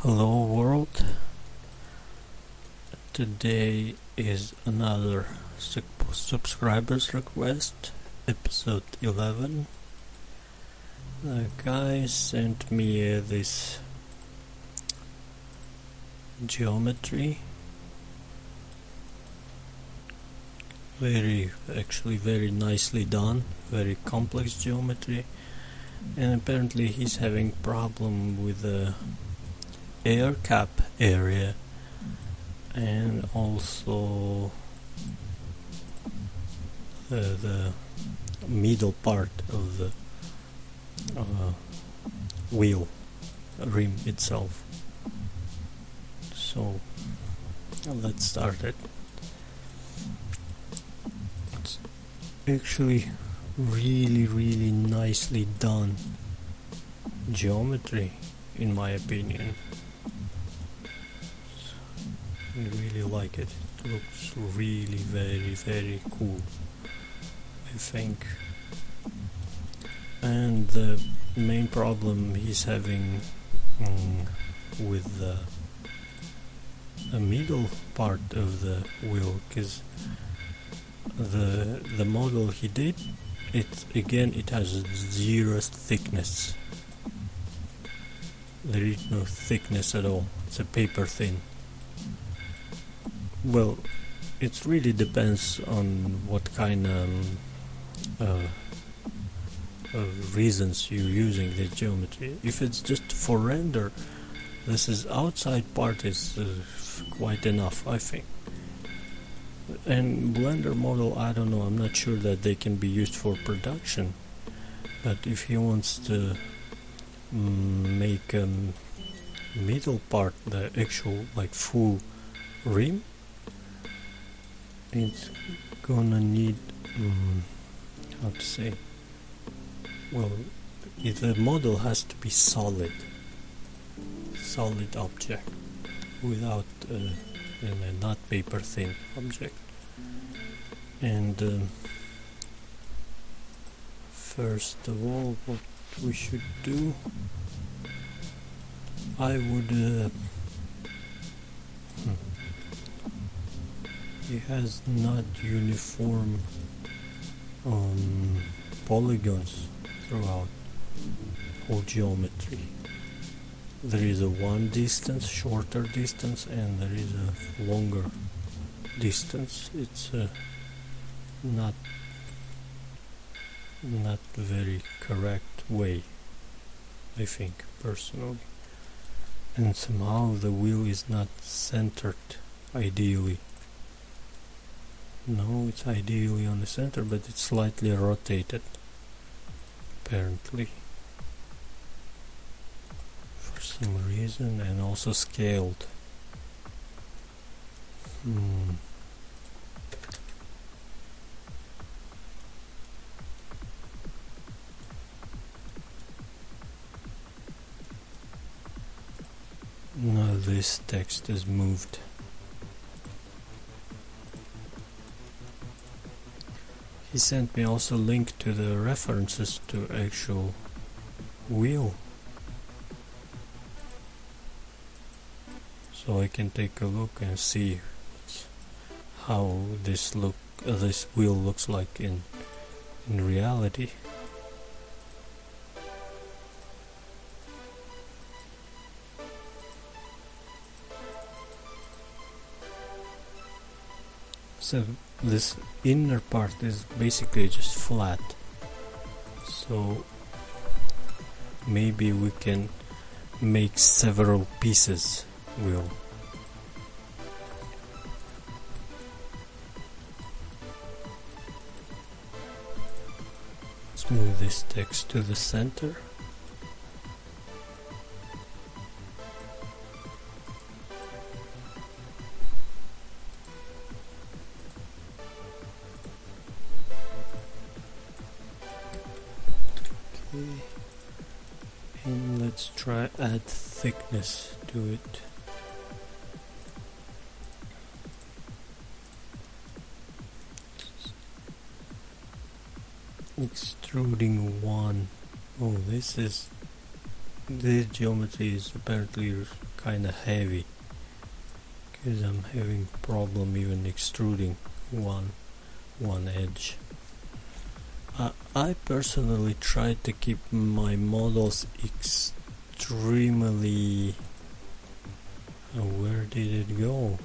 Hello world, today is another subscribers request, episode 11. The guy sent me this geometry, very nicely done, very complex geometry, and apparently he's having problem with the air cap area and also the middle part of the wheel rim itself. So let's start it. It's actually really nicely done geometry, in my opinion. I really like it. It looks really very cool, I think. And the main problem he's having with the middle part of the wheel, because the model he did, it has zero thickness. There is no thickness at all. It's a paper thin. Well, it really depends on what kind of reasons you're using the geometry. If it's just for render, this is outside part is quite enough, I think. And Blender model, I don't know, I'm not sure that they can be used for production. But if he wants to make a middle part, the actual full rim, it's gonna need how to say, well, the model has to be solid object without not paper thin object. And first of all, what we should do, I would it has not uniform polygons throughout whole geometry. There is a one distance, shorter distance, and there is a longer distance. It's not very correct way, I think, personally. And somehow the wheel is not centered ideally. No, it's ideally on the center, but it's slightly rotated, apparently, for some reason, and also scaled. Now this text is moved. He sent me also a link to the references to actual wheel, so I can take a look and see how this wheel looks like in reality. So this inner part is basically just flat, so maybe we can make several pieces wheel. Let's move this text to the center. And let's try add thickness to it. Extruding one. Oh, this is this geometry is apparently kinda heavy, because I'm having problem even extruding one edge. I personally try to keep my models extremely... where did it go?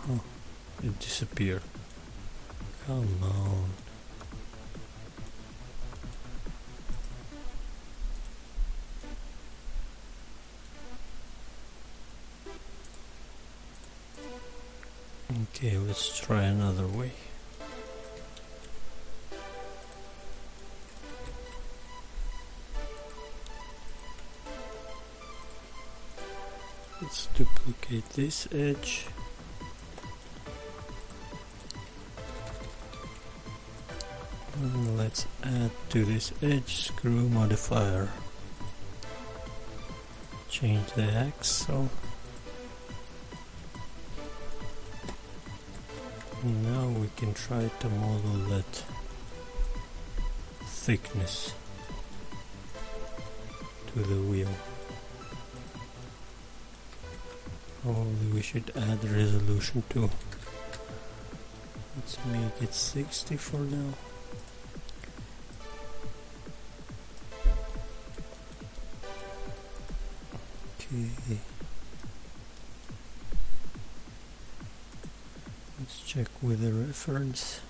Huh, it disappeared. Come on. Okay, let's try another way. Let's duplicate this edge. And let's add to this edge screw modifier. Change the axle. Now we can try to model that thickness to the wheel. Probably we should add resolution too. Let's make it 60 for now. Okay. Let's check with the reference.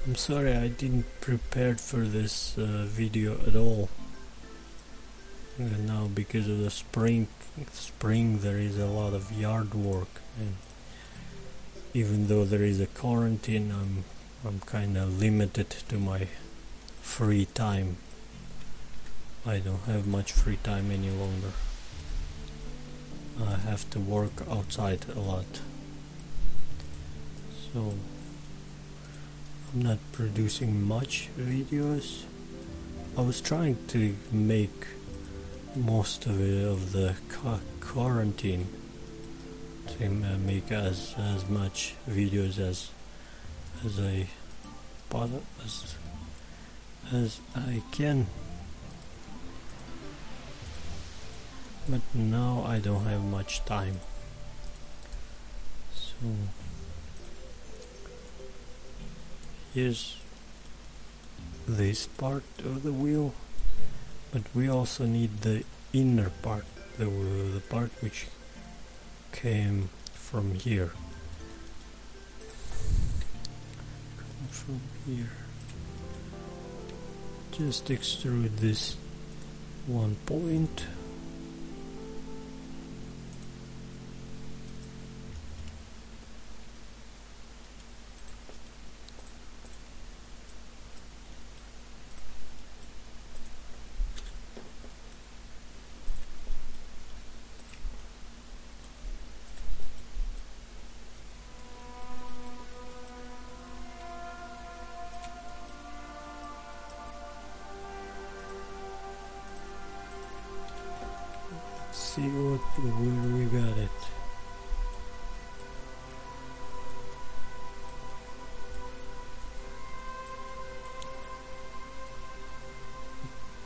I'm sorry I didn't prepare for this video at all. And now because of the spring there is a lot of yard work, and even though there is a quarantine, I'm kinda limited to my free time. I don't have much free time any longer. I have to work outside a lot. So I'm not producing much videos. I was trying to make most of the quarantine to make as much videos as I can, but now I don't have much time. So here's this part of the wheel, but we also need the inner part, the part which came from here. From here. Just extrude this one point. See where we got it.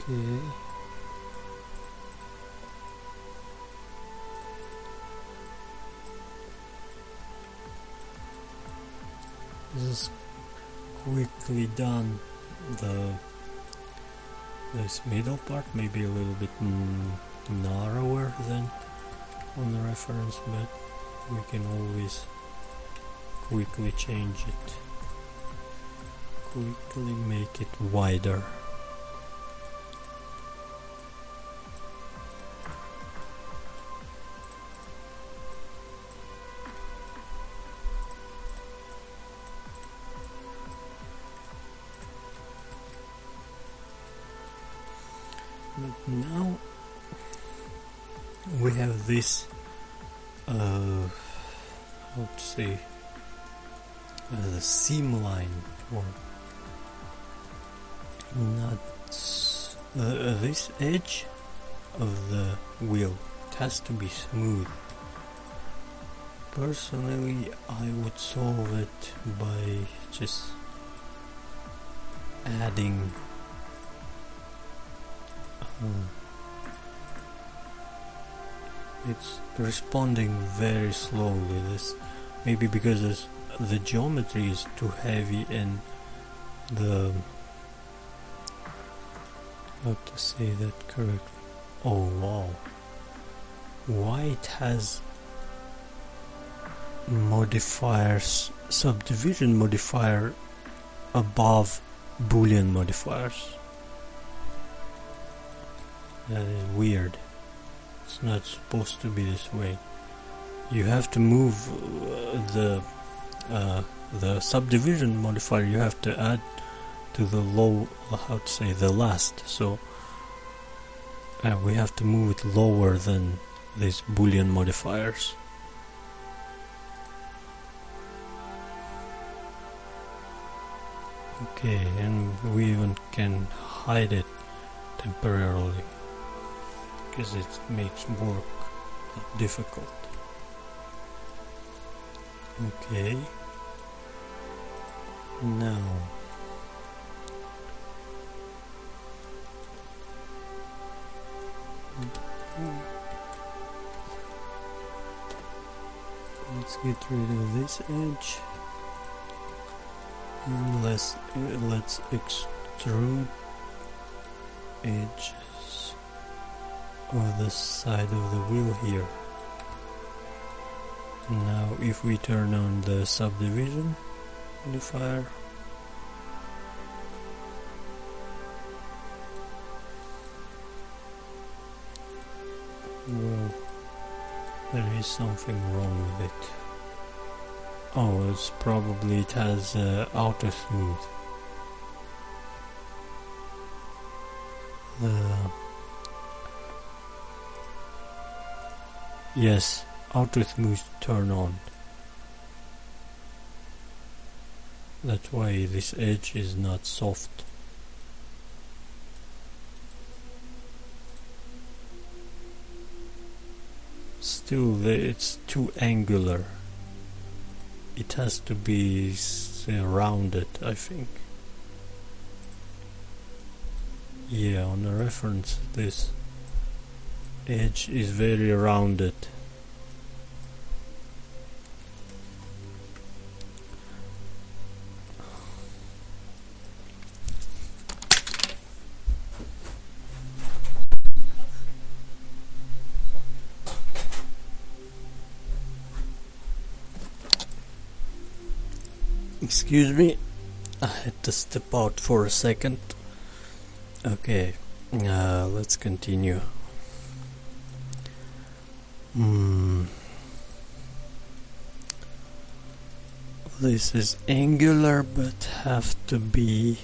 Okay. This is quickly done. This middle part maybe a little bit narrower than on the reference, but we can always quickly change it, quickly make it wider. But now we have this how to say, the seam line, or not this edge of the wheel. It has to be smooth. Personally, I would solve it by just adding it's responding very slowly. This maybe because the geometry is too heavy and the, how to say that correctly. Oh wow, white has modifiers, subdivision modifier above Boolean modifiers. That is weird. It's not supposed to be this way. You have to move the subdivision modifier. You have to add to the low, how to say, the last. So we have to move it lower than these Boolean modifiers. Okay, and we even can hide it temporarily because it makes work difficult. Okay, now let's get rid of this edge. And let's extrude edges of the side of the wheel here. Now if we turn on the subdivision modifier, well, there is something wrong with it. Oh, it's probably it has auto smooth. Yes, auto smooth turn on. That's why this edge is not soft. Still, it's too angular. It has to be rounded, I think. Yeah, on the reference, this edge is very rounded. Excuse me, I had to step out for a second. Okay, let's continue. This is angular but have to be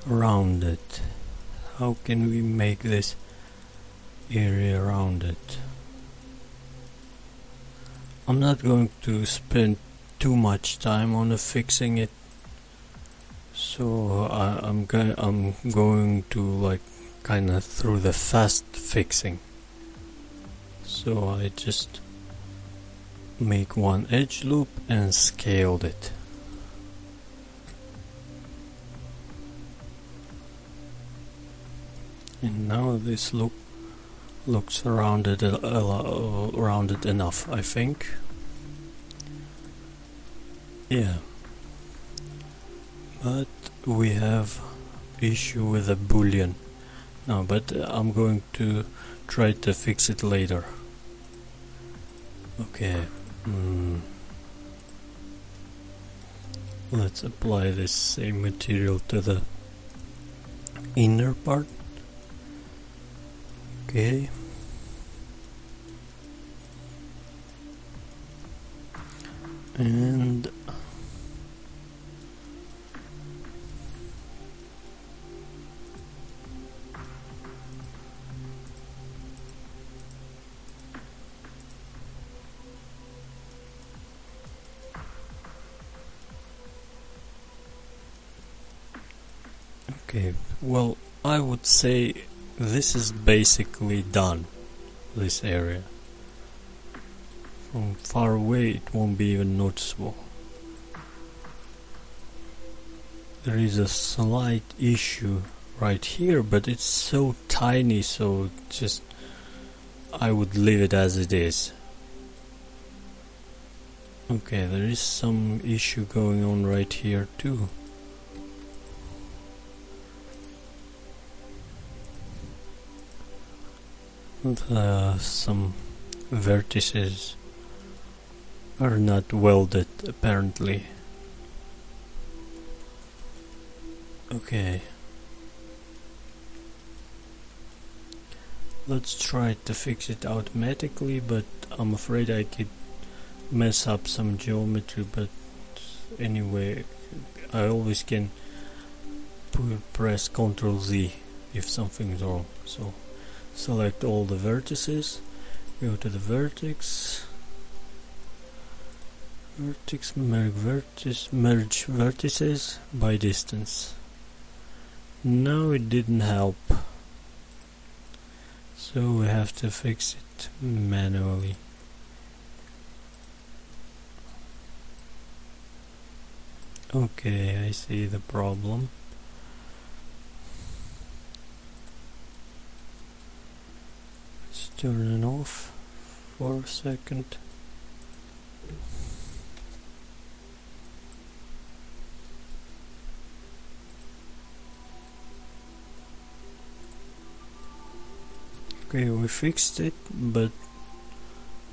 rounded. How can we make this area rounded? I'm not going to spend too much time on fixing it, so I'm going to like kind of through the fast fixing. So I just make one edge loop and scaled it. And now this looks rounded enough, I think. Yeah, but we have issue with a boolean. No, but I'm going to try to fix it later. Okay, let's apply this same material to the inner part. Okay. And Okay, well, I would say this is basically done, this area. From far away it won't be even noticeable. There is a slight issue right here, but it's so tiny, so just I would leave it as it is. Okay, there is some issue going on right here too. Some vertices are not welded apparently. Okay. Let's try to fix it automatically, but I'm afraid I could mess up some geometry, but anyway, I always can press Ctrl Z if something's wrong. So select all the vertices, go to the vertex, merge vertices by distance. No, it didn't help, so we have to fix it manually. Okay, I see the problem. Let's turn it off for a second. Okay, we fixed it, but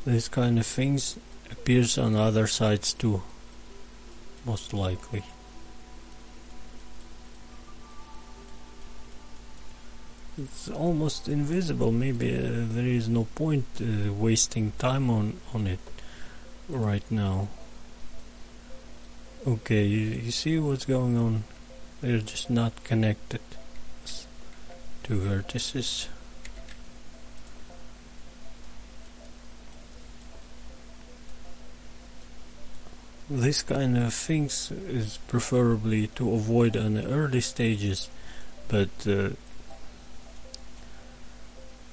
this kind of things appears on other sides too, most likely. It's almost invisible. Maybe there is no point wasting time on it right now. Okay, you see what's going on? They're just not connected. Two vertices. This kind of things is preferably to avoid on the early stages, but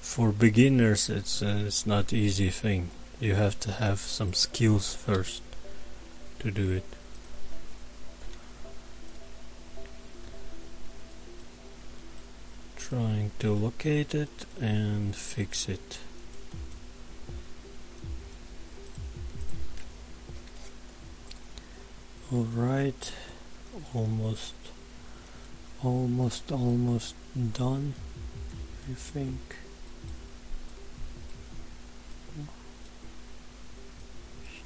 for beginners it's not easy thing. You have to have some skills first to do it. Trying to locate it and fix it. Alright, almost done, I think.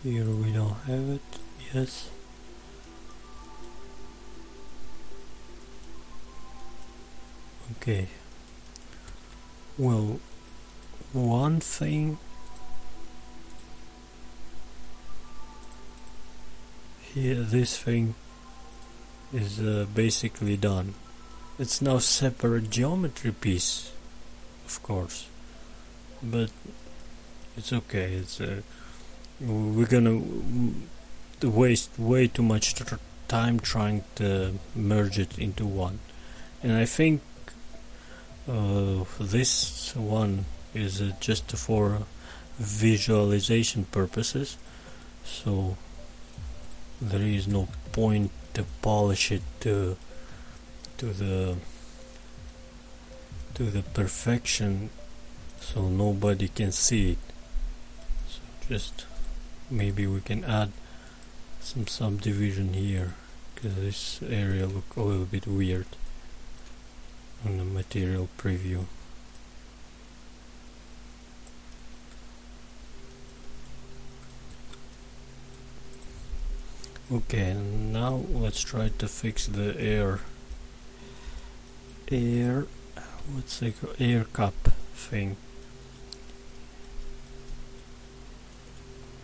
Here we don't have it, yes. Okay, well, one thing here, this thing is basically done. It's now separate geometry piece, of course, but it's okay. It's we're gonna waste way too much time trying to merge it into one, and I think this one is just for visualization purposes, so there is no point to polish it to the perfection, so nobody can see it. So just maybe we can add some subdivision here, because this area look a little bit weird on the material preview. Okay, now let's try to fix the air what's it called, air cup thing.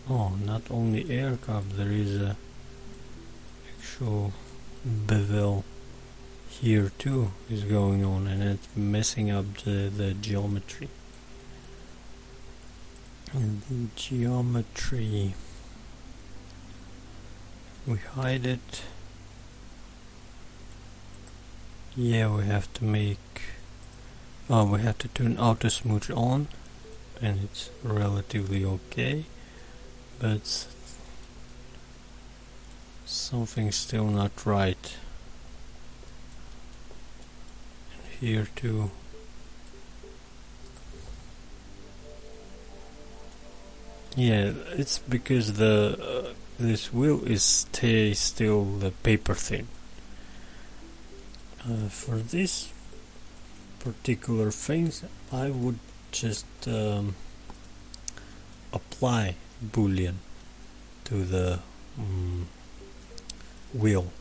Oh, not only air cup, there is a actual bevel here too is going on, and it's messing up the geometry. And the geometry, we hide it. Yeah, we have to make we have to turn auto smooth on, and it's relatively okay, but something's still not right. And here too. Yeah, it's because the this wheel is still the paper thin. For this particular things, I would just apply boolean to the wheel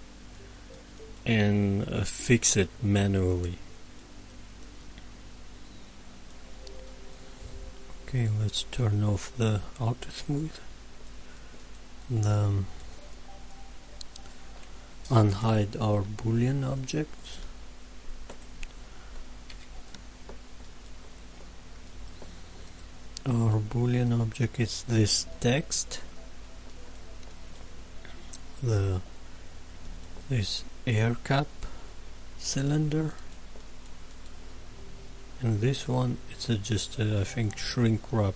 and fix it manually. Okay, let's turn off the auto smooth. Unhide our boolean objects. Our boolean object is this text, this air cap cylinder, and this one it's just I think shrink wrap,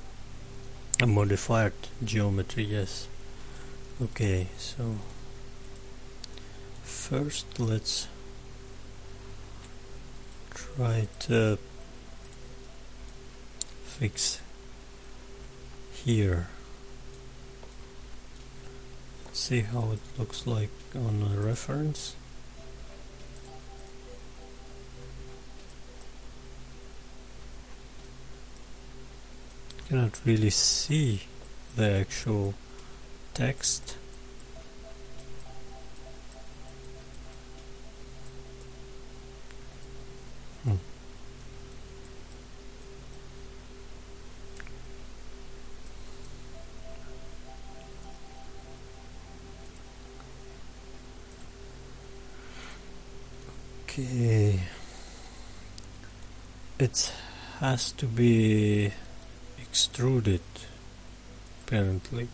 a modified geometry. Yes. Okay, so first let's try to fix here. Let's see how it looks like on a reference. Cannot really see the actual text. Okay, it has to be extruded apparently,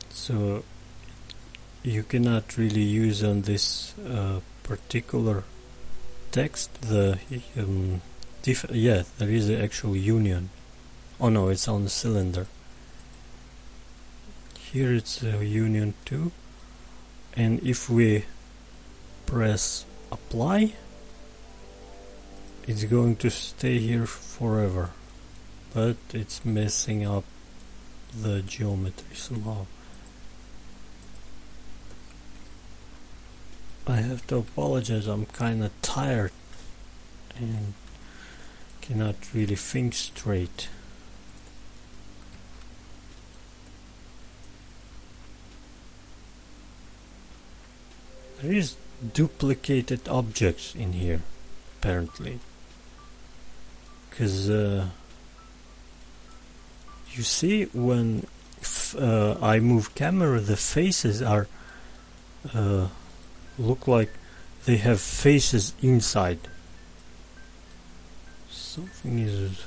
so you cannot really use on this particular text the yeah, there is an actual union. Oh no, it's on the cylinder. Here it's a union too, and if we press apply, it's going to stay here forever, but it's messing up the geometry somehow. I have to apologize, I'm kinda tired and cannot really think straight. There is duplicated objects in here apparently, because you see when I move camera, the faces are look like they have faces inside. Something is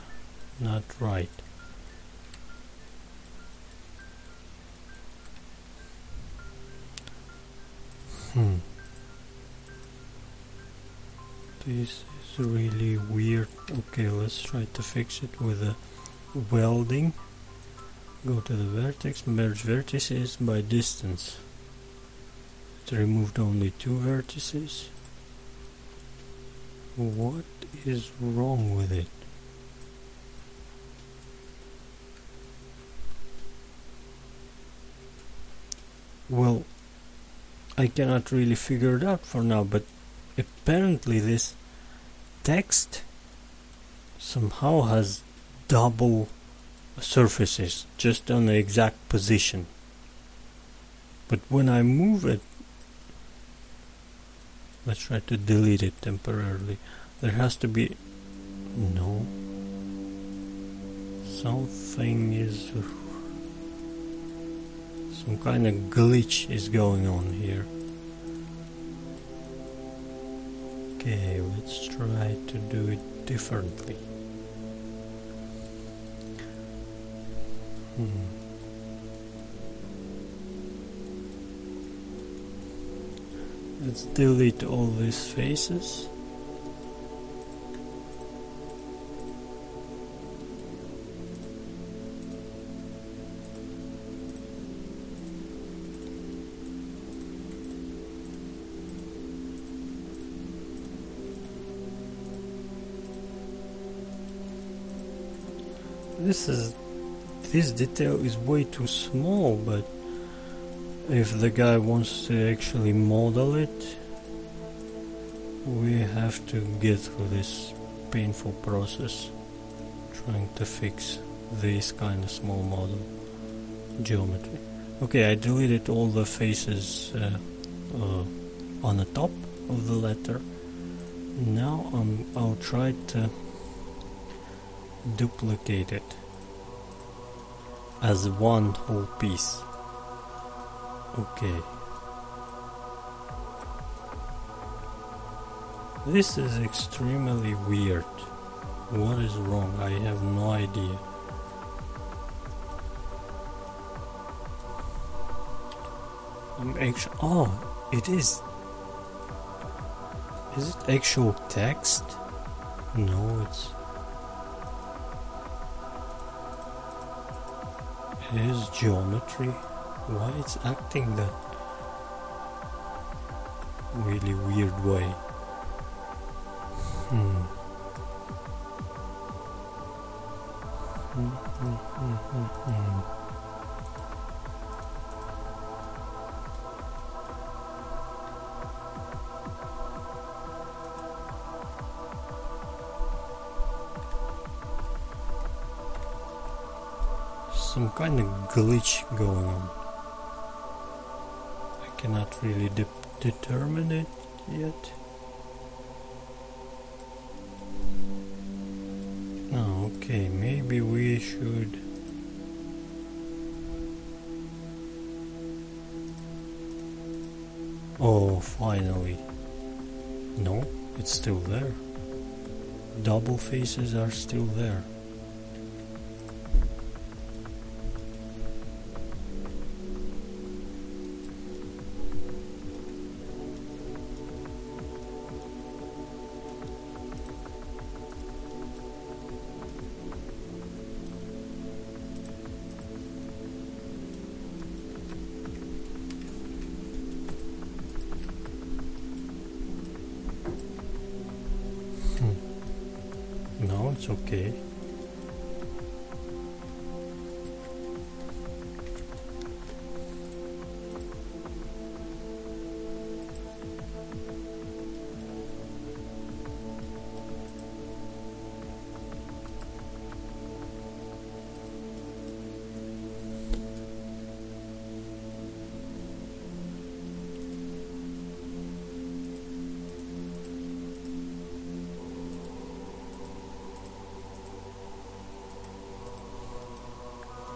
not right. This is really weird. Okay, let's try to fix it with a welding. Go to the vertex, merge vertices by distance. It removed only 2 vertices. What is wrong with it? Well, I cannot really figure it out for now, but apparently this text somehow has double surfaces just on the exact position. But when I move it, let's try to delete it temporarily. There has to be no something is some kind of glitch is going on here. Okay, let's try to do it differently. Let's delete all these faces. This detail is way too small, but if the guy wants to actually model it, we have to get through this painful process trying to fix this kind of small model geometry. Okay, I deleted all the faces on the top of the letter. Now I'll try to duplicate it as one whole piece. Okay. This is extremely weird. What is wrong? I have no idea. Oh, it is. Is it actual text? No, it is geometry. Why it's acting that really weird way? Some kind of glitch going on. I cannot really determine it yet. Oh, okay, maybe we should oh, finally. No, it's still there. Double faces are still there. No, it's okay.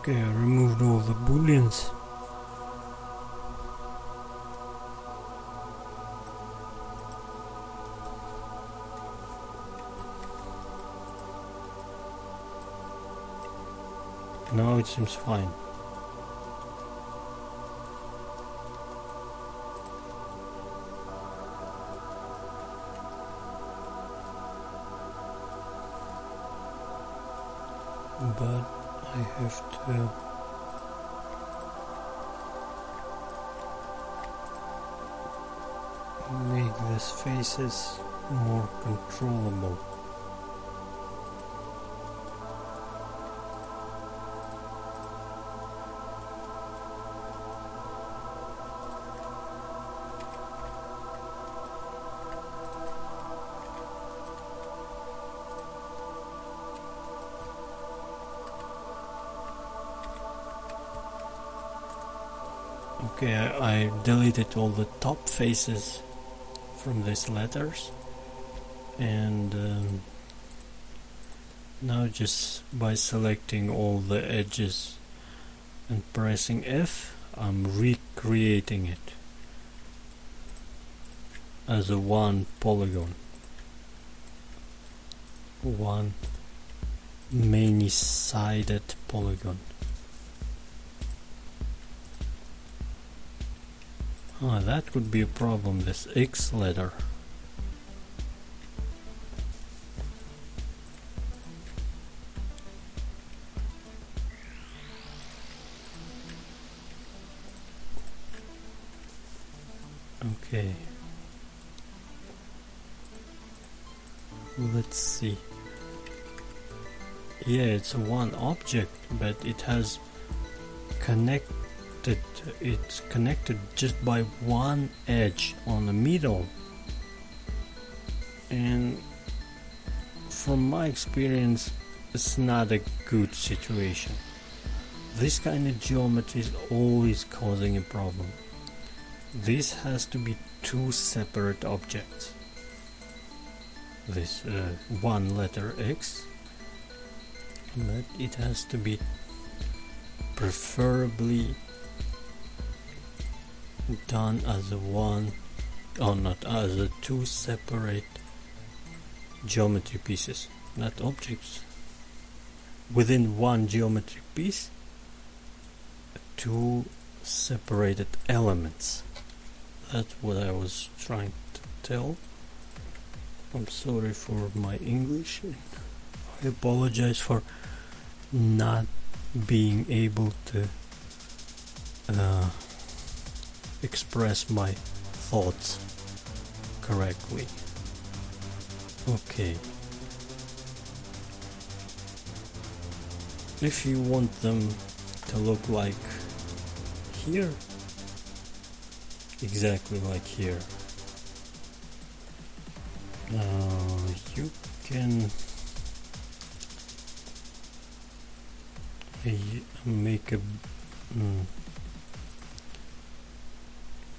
Okay, I removed all the booleans. Now it seems fine. But I have to make these faces more controllable. Okay, I deleted all the top faces from these letters, and now just by selecting all the edges and pressing F, I'm recreating it as a one polygon, one many-sided polygon. Ah, that could be a problem, this X letter. Okay. Let's see. Yeah, it's one object, but it has connected, it's connected just by one edge on the middle. And from my experience, it's not a good situation. This kind of geometry is always causing a problem. This has to be two separate objects. This one letter X, but it has to be preferably done as a one, or not as a two separate geometry pieces, not objects. Within one geometry piece, two separated elements. That's what I was trying to tell. I'm sorry for my English. I apologize for not being able to express my thoughts correctly. Okay. If you want them to look like here, exactly like here, you can make a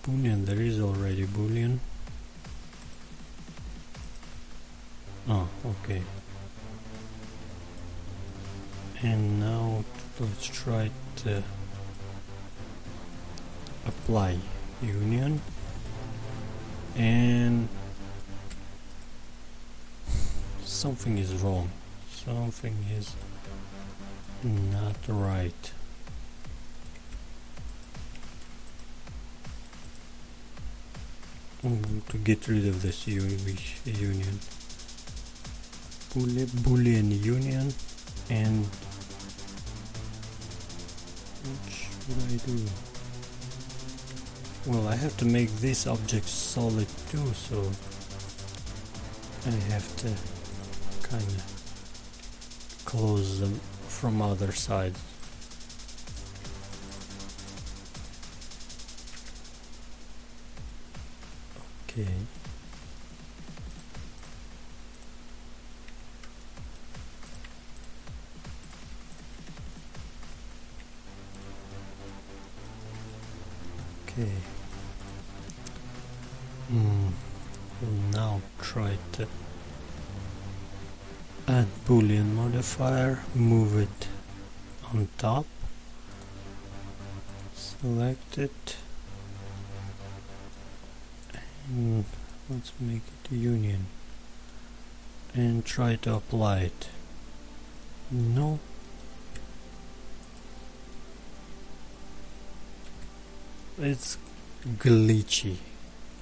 boolean. There is already boolean. Oh, okay. And now let's try to apply union, and something is wrong. Something is not right. To get rid of this union, boolean union, and what should I do? Well, I have to make this object solid too, so I have to kind of close them from other side. Okay. Okay. We'll now try to add boolean modifier, move it on top, select it, and let's make it a union and try to apply it. No. It's glitchy.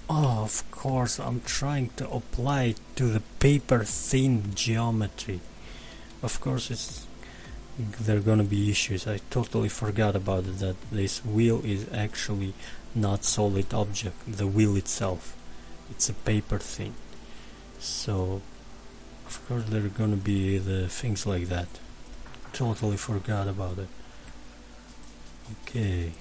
Oh, of course, I'm trying to apply it to the paper thin geometry. Of course, there are gonna be issues. I totally forgot about it, that this wheel is actually not solid object, the wheel itself. It's a paper thin. So, of course, there are gonna be the things like that. Totally forgot about it. Okay.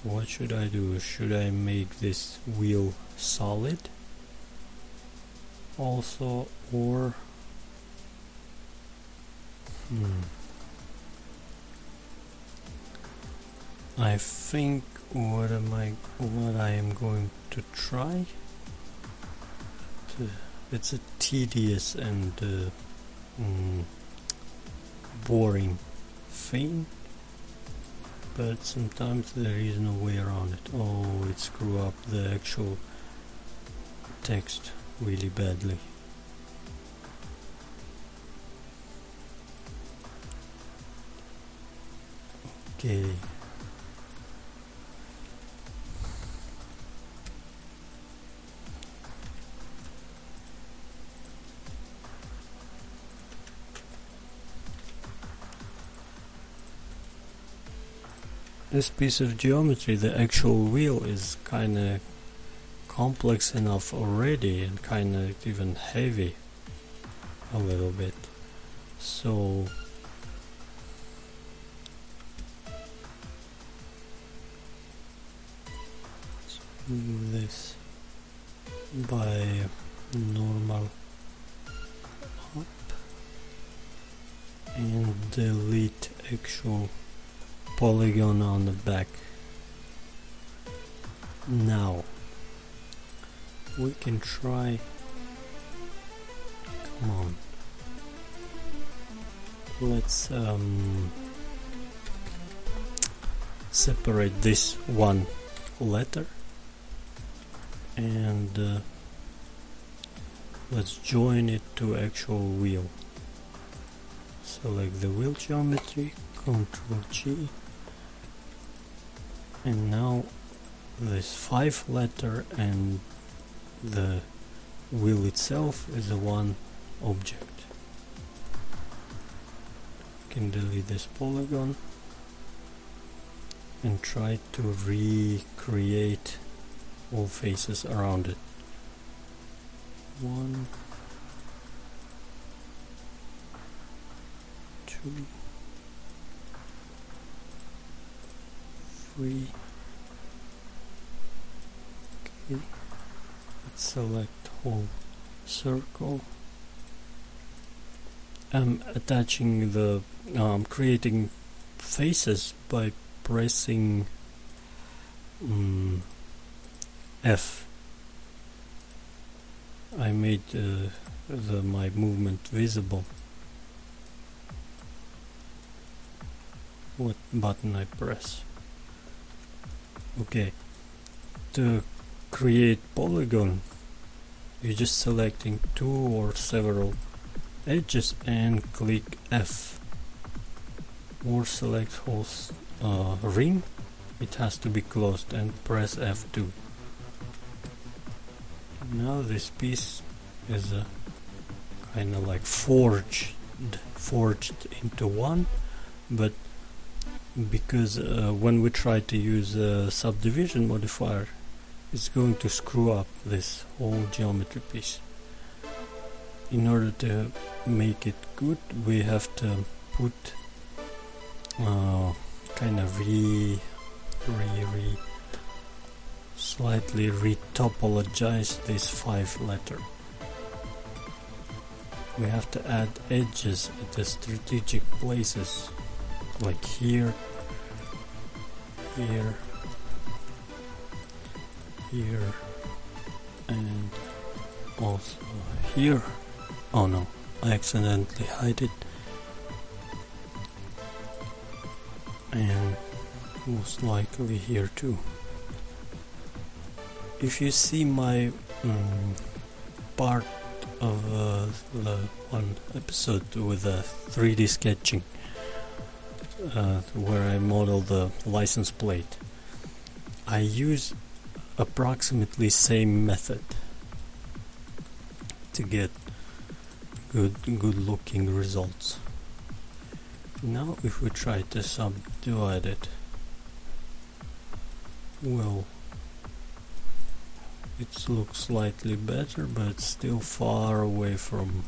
What should I do? Should I make this wheel solid also, or I think what I am going to try it's a tedious and boring thing, but sometimes there is no way around it. Oh, it screw up the actual text really badly. Okay. this piece of geometry, the actual wheel, is kinda complex enough already and kinda even heavy a little bit. So let's move this by normal up and delete actual polygon on the back. Now we can try, come on, let's separate this one letter and let's join it to actual wheel. Select the wheel geometry, Ctrl G, and now this 5 letter and the wheel itself is a one object. You can delete this polygon and try to recreate all faces around it. 1, 2, 3. Okay. Let's select whole circle. I'm attaching the creating faces by pressing F. I made my movement visible. What button I press? Okay. To create polygon, you're just selecting two or several edges and click F. Or select whole ring. It has to be closed and press F2. Now this piece is kind of like forged into one, but because when we try to use a subdivision modifier, it's going to screw up this whole geometry piece. In order to make it good, we have to put kind of slightly retopologize this 5 letter. We have to add edges at the strategic places, like here, here, here, and also here. Oh no, I accidentally hid it. And most likely here too. If you see my part of the one episode with the 3D sketching, where I model the license plate, I use approximately same method to get good looking results. Now if we try to subdivide it, well, it looks slightly better, but it's still far away from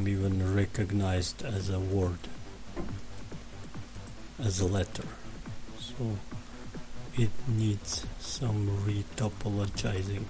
even recognized as a word, as a letter. So it needs some retopologizing.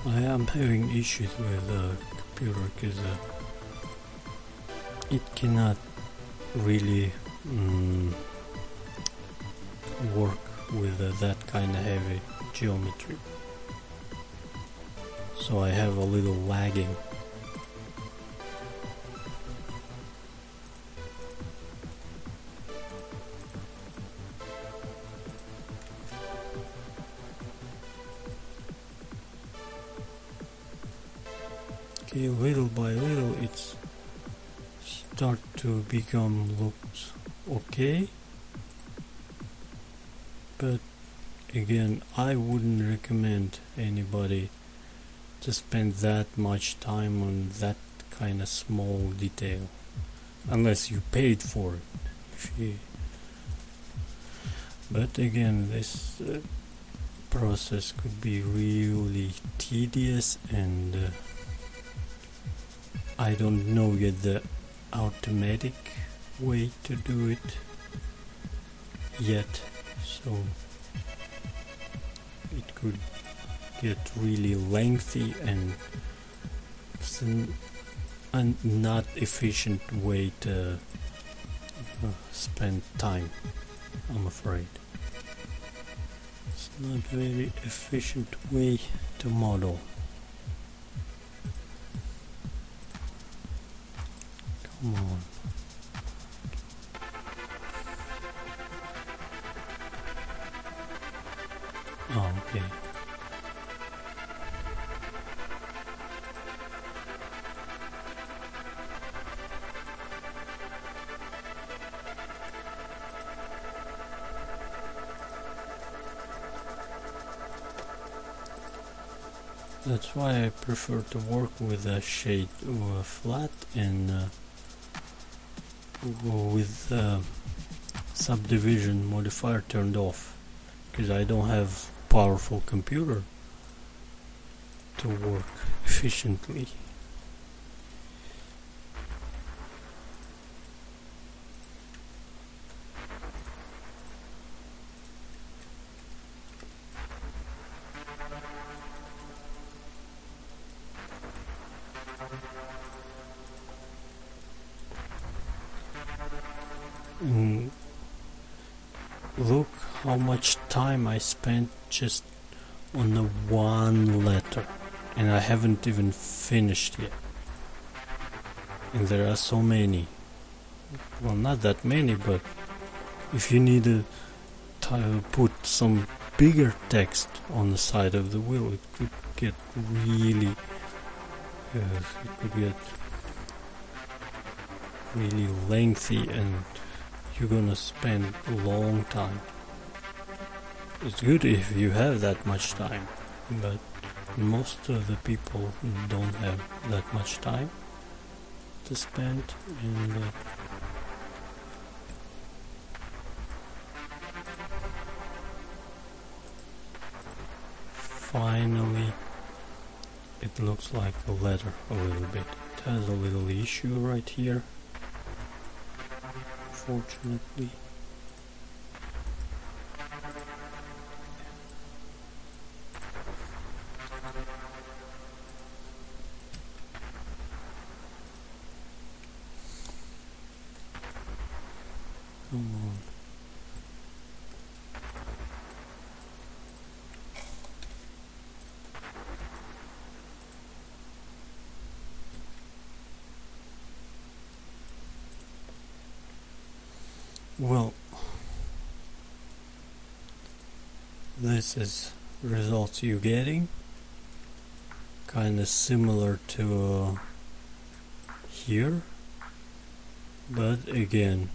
I am having issues with the computer because it cannot really work with that kind of heavy geometry. So I have a little lagging. Okay, little by little it's start to become looks okay, but again, I wouldn't recommend anybody to spend that much time on that kind of small detail unless you paid for it. But again, this process could be really tedious, and I don't know yet the automatic way to do it yet, so it could get really lengthy and it's a not efficient way to spend time, I'm afraid. It's not very efficient way to model. Come on. Oh, okay. That's why I prefer to work with a shade flat and with subdivision modifier turned off, because I don't have powerful computer to work efficiently. And look how much time I spent just on the one letter, and I haven't even finished yet. And there are so many. Well, not that many, but if you need to put some bigger text on the side of the wheel, it could get really lengthy, and you're gonna spend a long time. It's good if you have that much time, but most of the people don't have that much time to spend, and finally it looks like a letter a little bit. It has a little issue right here, fortunately. Come on. Well, this is results you're getting, kind of similar to here, but again,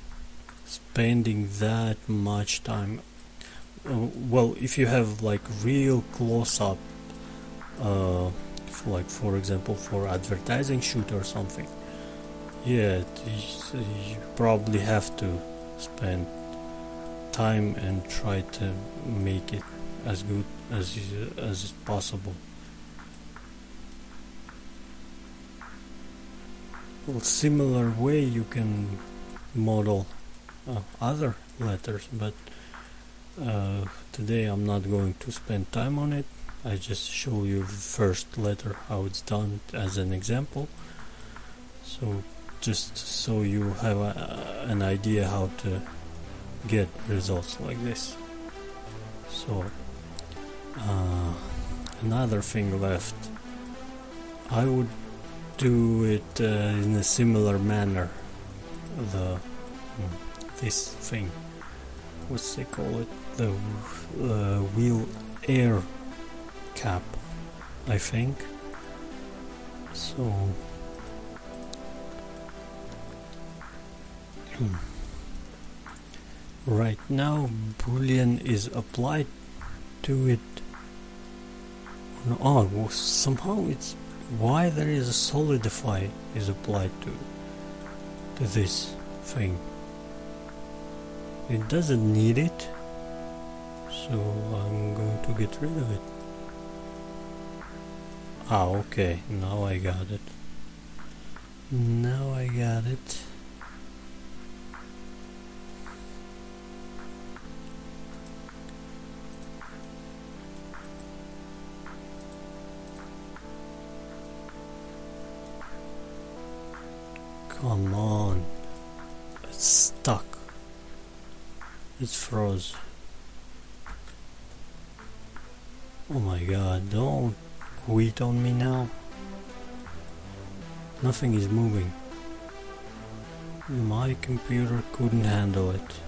spending that much time. Well, if you have like real close-up, like for example for advertising shoot or something, yeah, you probably have to spend time and try to make it as good as possible. Well, similar way you can model other letters, but today I'm not going to spend time on it. I just show you the first letter, how it's done as an example, so just so you have an idea how to get results like this. So another thing left, I would do it in a similar manner. This thing, what's they call it, the wheel air cap, I think. So right now boolean is applied to it. Oh, well, somehow it's why there is a solidify is applied to this thing. It doesn't need it, so I'm going to get rid of it. Ah, okay, now I got it. Now I got it. Come on. It's stuck. It's froze. Oh my god, don't quit on me now. Nothing is moving. My computer couldn't handle it.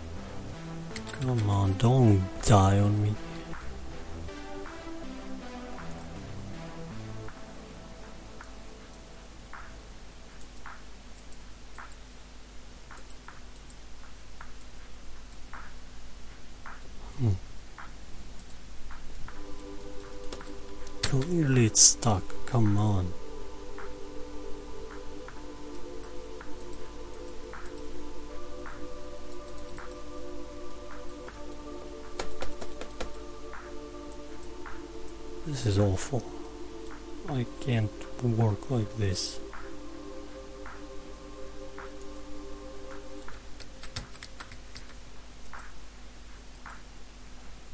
Come on, don't die on me. Clearly it's stuck, come on. This is awful. I can't work like this.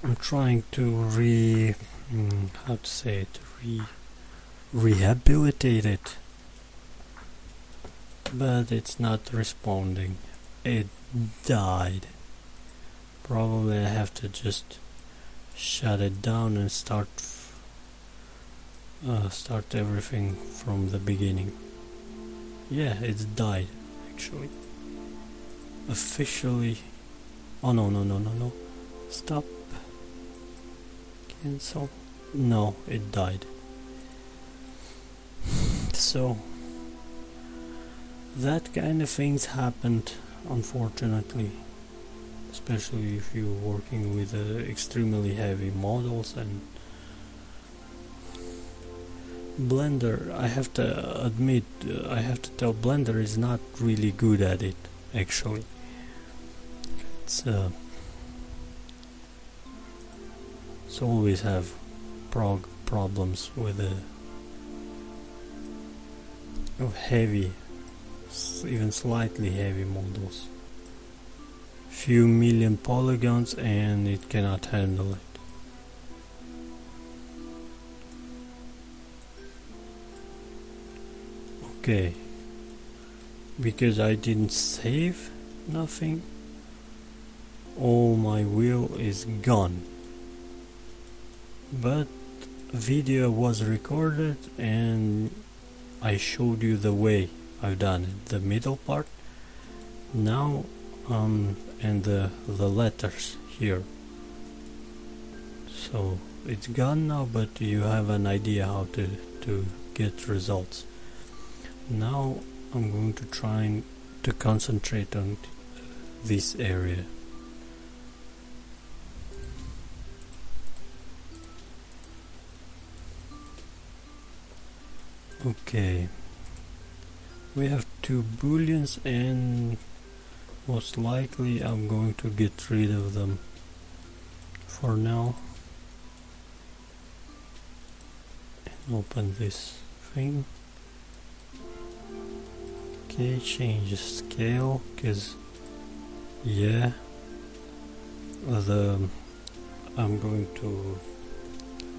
I'm trying to how to say it, rehabilitate it, but it's not responding. It died. Probably I have to just shut it down and start everything from the beginning. Yeah, it's died actually. Officially. Oh no. Stop. Cancel. No, it died. So that kind of things happened, unfortunately, especially if you're working with extremely heavy models. And Blender, I have to admit, I have to tell, Blender is not really good at it actually. It's always have problems with heavy, even slightly heavy models. Few million polygons and it cannot handle it. Okay, because I didn't save nothing, all my wheel is gone. But video was recorded and I showed you the way I've done it, the middle part now, and the letters here. So it's gone now, but you have an idea how to get results. Now I'm going to try to concentrate on this area. Okay, we have two booleans and most likely I'm going to get rid of them for now. And open this thing. Okay, change the scale, because yeah, I'm going to,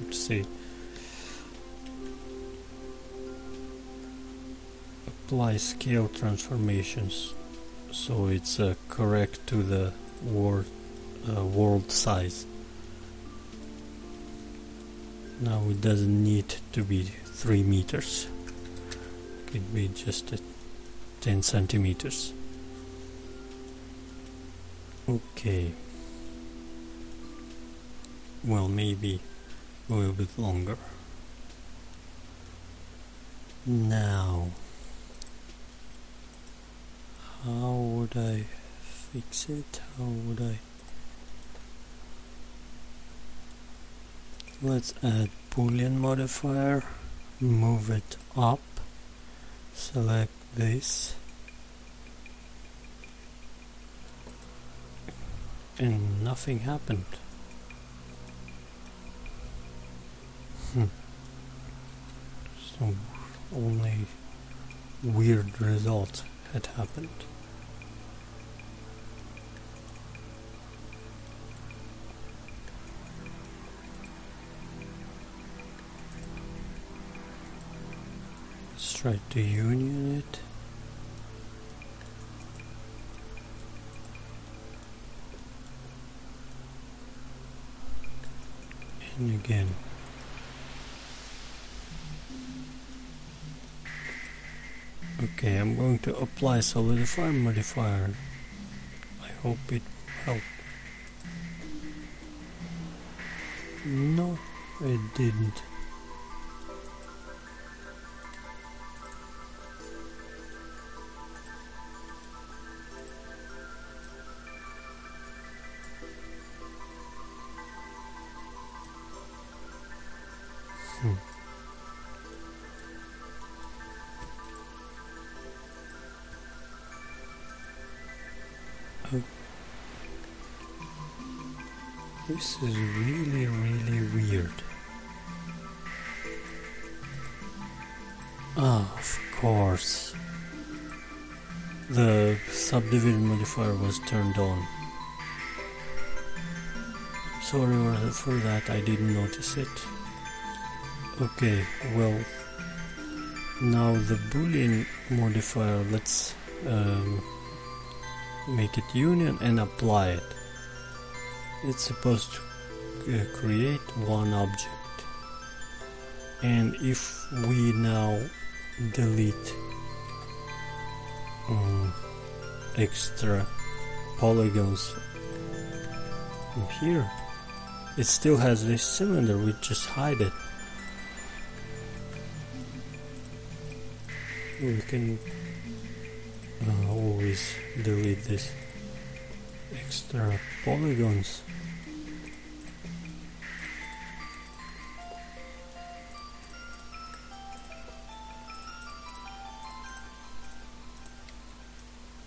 let's see, apply scale transformations so it's correct to the world size. Now it doesn't need to be 3 meters, it could be just 10 centimeters. Okay, well, maybe a little bit longer. Now, how would I fix it? How would I? Let's add Boolean modifier, move it up, select this, and nothing happened. So only weird results had happened. Let's try to union it. And again. Okay, I'm going to apply solidify modifier. I hope it will help. No, it didn't. This is really weird. Of course. The subdivision modifier was turned on. Sorry for that, I didn't notice it. Okay, well, now the Boolean modifier, let's make it union and apply it. It's supposed to create one object, and if we now delete extra polygons from here, it still has this cylinder. We just hide it. We can always delete this extra polygons.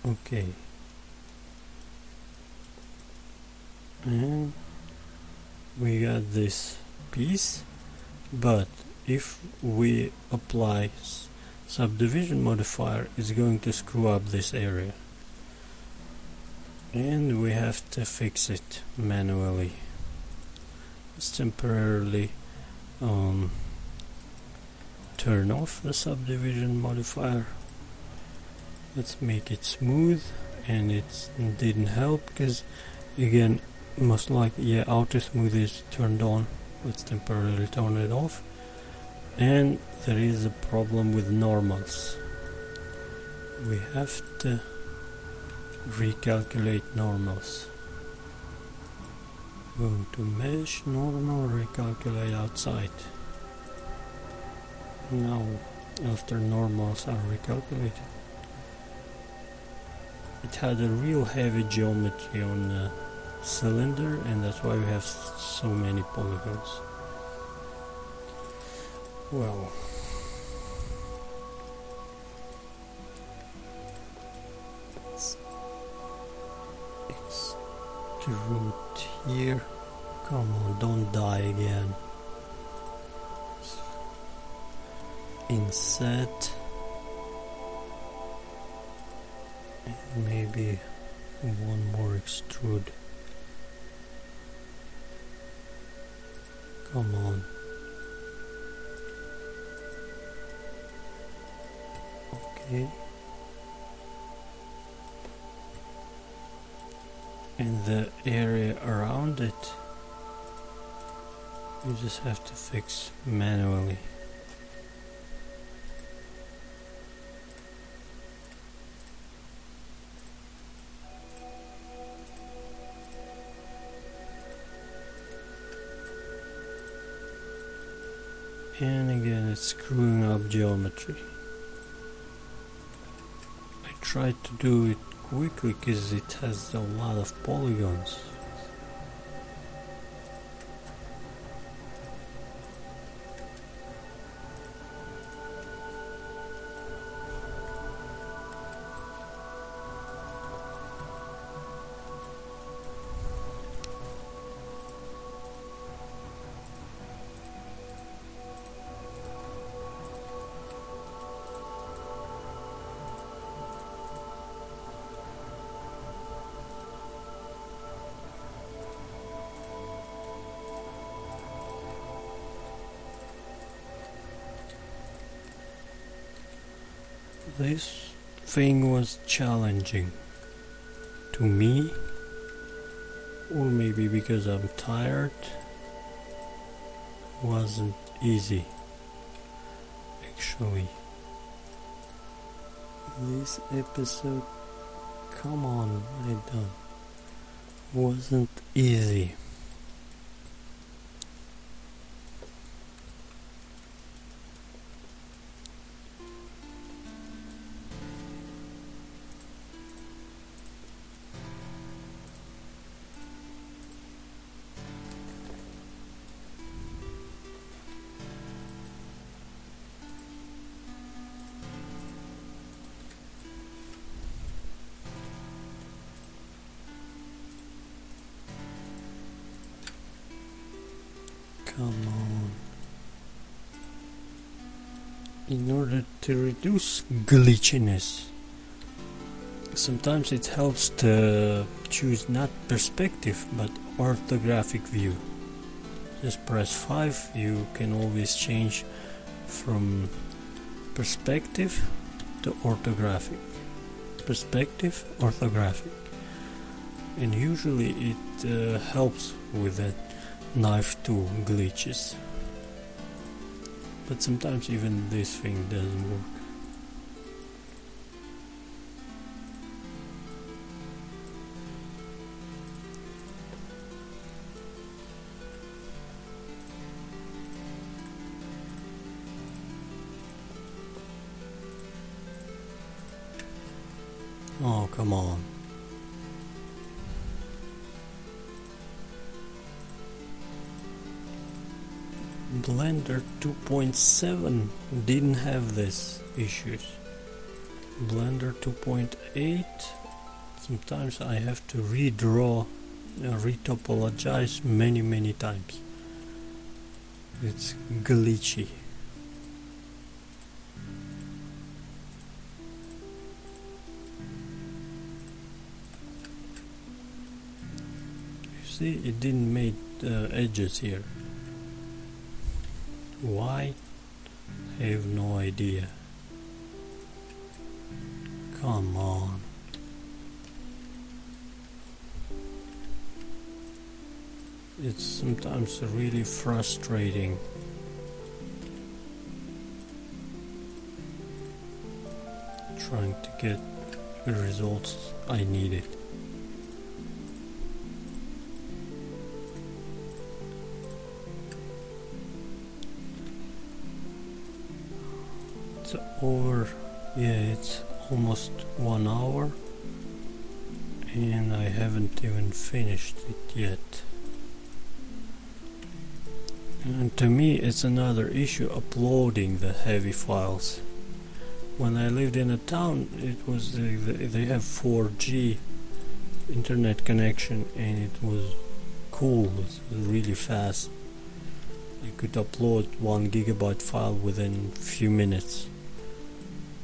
Okay, and we got this piece, but if we apply subdivision modifier, it's going to screw up this area, and we have to fix it manually. Let's temporarily turn off the subdivision modifier. Let's make it smooth, and it didn't help because, again, most likely, auto smooth is turned on. Let's temporarily turn it off. And there is a problem with normals. We have to recalculate normals. Go to mesh, normal, recalculate outside. Now, after normals are recalculated, it had a real heavy geometry on the cylinder, and that's why we have so many polygons. Well, let's extrude here. Come on, don't die again. Inset. Maybe one more extrude. Come on. Okay. And the area around it, you just have to fix manually. and again it's screwing up geometry. I tried to do it quickly because it has a lot of polygons. This thing was challenging to me, or maybe because I'm tired. Wasn't easy actually. This episode, come on, what I done wasn't easy. Come on. In order to reduce glitchiness, sometimes it helps to choose not perspective but orthographic view. Just press 5, you can always change from perspective to orthographic. Perspective, orthographic. And usually it helps with that knife tool glitches, but sometimes even this thing doesn't work. Oh, come on. Blender 2.7 didn't have this issues. Blender 2.8, sometimes I have to redraw, retopologize many times. It's glitchy. You see, it didn't make edges here. Why? I have no idea. Come on. It's sometimes really frustrating. Trying to get the results I needed. It's over, it's almost 1 hour and I haven't even finished it yet. And to me it's another issue uploading the heavy files. When I lived in a town, it was they have 4G internet connection and it was cool, it was really fast. I could upload 1 gigabyte file within a few minutes.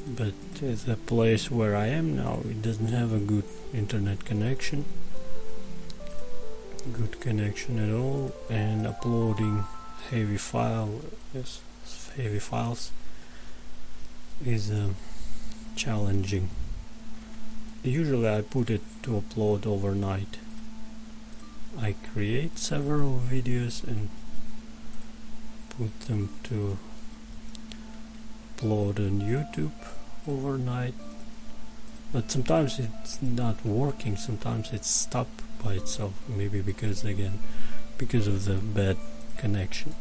But the place where I am now, it doesn't have a good internet connection, at all, and uploading heavy files is challenging. Usually I put it to upload overnight. I create several videos and put them to upload on YouTube overnight, but sometimes it's not working, sometimes it's stopped by itself, maybe because of the bad connection.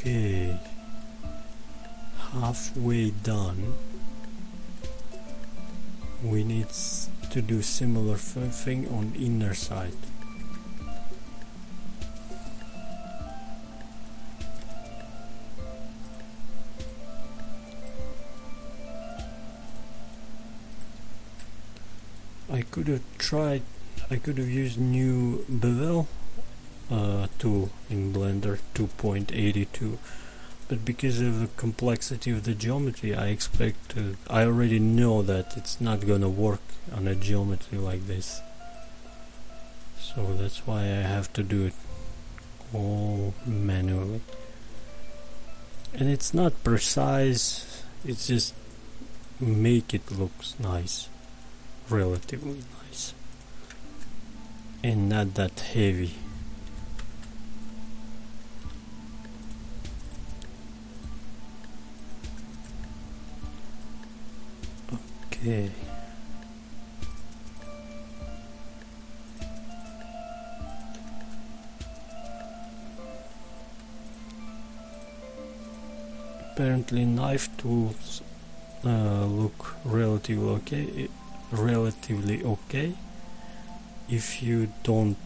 Okay, halfway done. We need to do similar thing on inner side. I could have used new bevel tool in Blender 2.82, but because of the complexity of the geometry, I already know that it's not gonna work on a geometry like this. So that's why I have to do it all manually. And it's not precise, it's just make it looks nice, relatively nice, and not that heavy. Okay. Apparently knife tools look relatively okay if you don't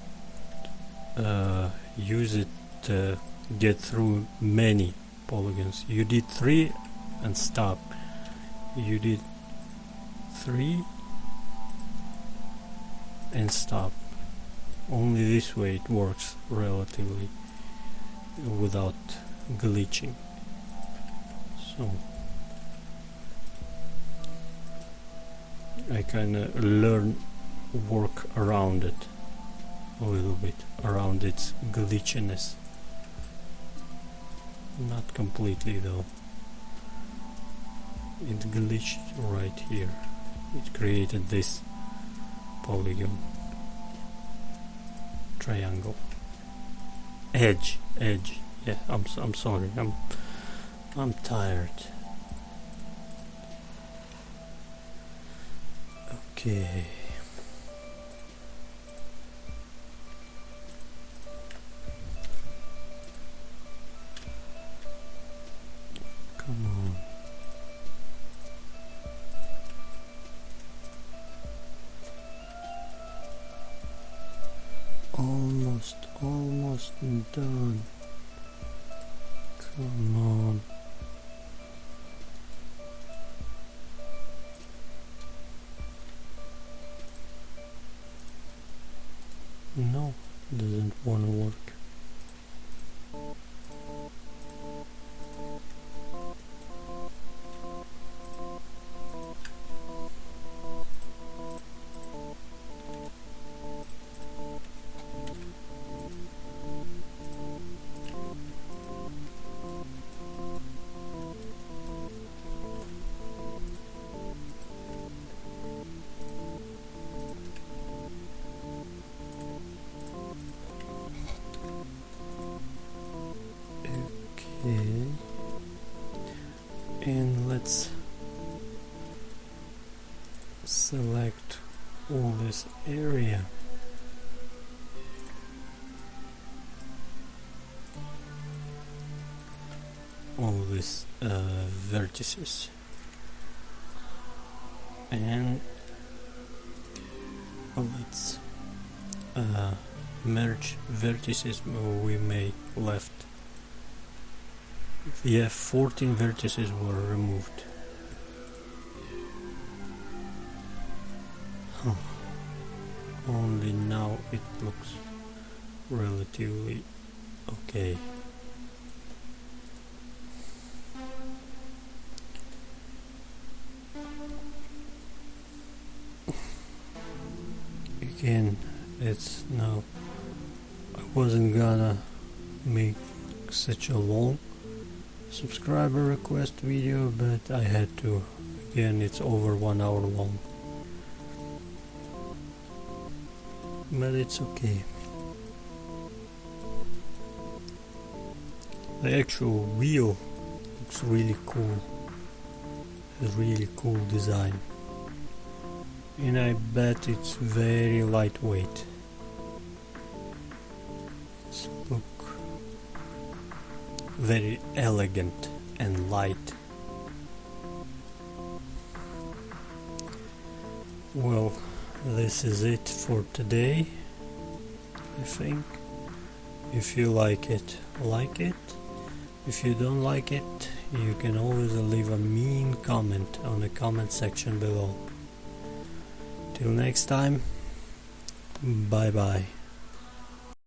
use it to get through many polygons. You did 3 and stop. You did 3 and stop. Only this way it works relatively without glitching. So I kinda work around it a little bit, around its glitchiness. Not completely though. It glitched right here. It created this polygon, triangle, edge. Yeah, I'm sorry. I'm tired. Okay. Come on. Almost done. Come on. No, doesn't want to work. Okay, and let's select all this area. All these vertices, and let's merge vertices we made left. Yeah, 14 vertices were removed. Only now it looks relatively okay. Again, it's now, I wasn't gonna make such a long subscriber request video, but I had to. Again, it's over 1 hour long, but it's okay. The actual wheel looks really cool. It's really cool design, and I bet it's very lightweight. very elegant and light. Well, this is it for today, I think. If you like it, like it. If you don't like it, you can always leave a mean comment on the comment section below. Till next time, bye bye.